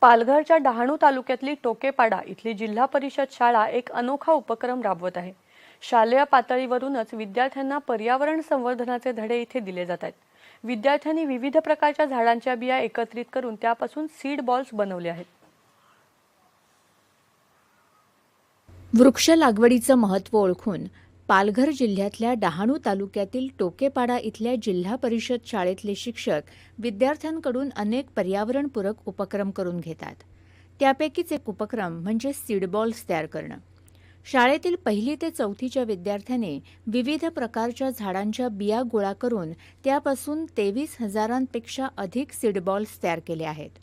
पालघरच्या डहाणू तालुक्यातली टोकेपाडा इथली जिल्हा परिषद शाळा एक अनोखा उपक्रम राबवत आहे। शालेय पातळीवरूनच विद्यार्थ्यांना पर्यावरण संवर्धनाचे धडे इथे दिले जात आहेत। विद्यार्थ्यांनी विविध प्रकारच्या झाडांच्या बिया एकत्रित करून त्यापासून सीड बॉल्स बनवले आहेत। वृक्ष लागवडीचं महत्त्व ओळखून पालघर जिल्ह्यातल्या डहाणू तालुक्यातील टोकेपाडा इथल्या जिल्हा परिषद शाळेतले शिक्षक विद्यार्थ्यांकडून अनेक पर्यावरणपूरक उपक्रम करून घेतात। त्यापैकीच एक उपक्रम म्हणजे सीड बॉल्स तयार करणं। शाळेतील 1ली ते 4थीच्या विद्यार्थ्याने विविध प्रकारच्या झाडांच्या बिया गोळा करून त्यापासून 23,000पेक्षा अधिक सीड बॉल्स तयार केले आहेत।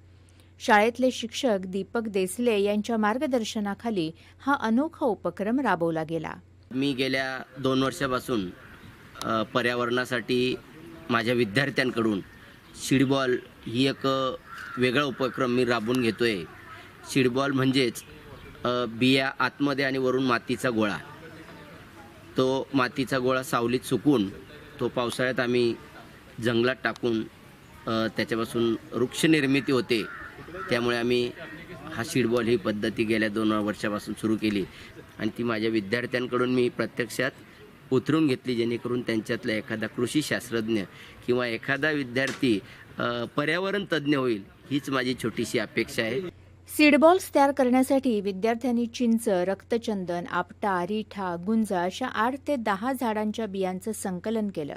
शाळेतले शिक्षक दीपक देसले यांच्या मार्गदर्शनाखाली हा अनोखा उपक्रम राबवला गेला। मी गेल्या 2 वर्षापासून पर्यावरणासाठी माझ्या विद्यार्थ्यांकडून सीडबॉल ही एक वेगळा उपक्रम मी राबवून घेतोय। सीडबॉल म्हणजेच बिया आतमध्ये आणि वरून मातीचा गोळा। तो मातीचा गोळा सावलीत सुकून तो पावसाळ्यात आम्ही जंगलात टाकून त्याच्यापासून वृक्ष निर्मिती होते। त्यामुळे आम्ही हा सीडबॉल ही पद्धती गेल्या 2 वर्षापासून सुरू केली आणि ती माझ्या विद्यार्थ्यांकडून मी प्रत्यक्षात उतरून घेतली, जेणेकरून त्यांच्यातला एखादा कृषी शास्त्रज्ञ किंवा एखादा विद्यार्थी पर्यावरण तज्ज्ञ होईल, हीच माझी छोटीशी अपेक्षा आहे। सीड बॉल्स तयार करण्यासाठी विद्यार्थ्यांनी चिंच, रक्तचंदन, आपटा, रिठा, गुंजा अशा 8 ते 10 झाडांच्या बियांचं संकलन केलं।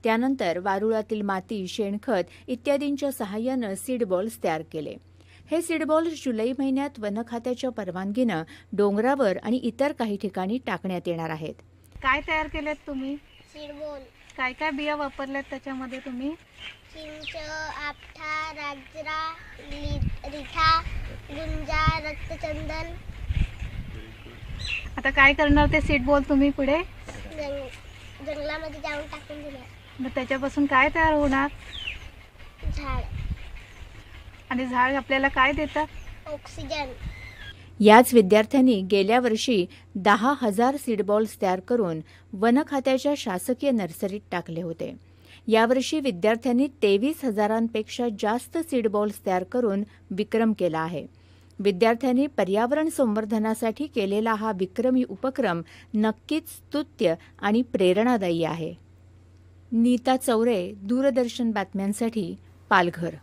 त्यानंतर वारुळातील माती, शेणखत इत्यादींच्या सहाय्यानं सीड बॉल्स तयार केले। हे सीड बॉल्स जुलै महिन्यात वन खात्याच्या परवानगीनं डोंगरावर आणि इतर काही ठिकाणी टाकण्यात येणार आहेत। काय तयार केलेत तुम्ही? Seed ball. काय काय बिया वापरल्यात त्याच्यामध्ये तुम्ही? चिंच, आपठा, राजरा, रिठा, गुंजा, रक्तचंदन। आता काय करणार ते सीड बॉल तुम्ही पुढे? जंगलामध्ये जाऊन टाकून दिले। मग त्याच्यापासून काय तयार होणार? झाड। आणि झाड आपल्याला काय देतात? ऑक्सिजन। याच विद्यार्थ्यांनी गेल्या वर्षी 10,000 सीड बॉल्स तयार करून वन खात्याच्या शासकीय नर्सरीत टाकले होते। यावर्षी विद्यार्थ्यांनी 23,000पेक्षा जास्त सीड बॉल्स तयार करून विक्रम केला आहे। विद्यार्थ्यांनी पर्यावरण संवर्धनासाठी केलेला हा विक्रमी उपक्रम नक्कीच स्तुत्य आणि प्रेरणादायी आहे। नीता चौरे, दूरदर्शन बातम्यांसाठी पालघर।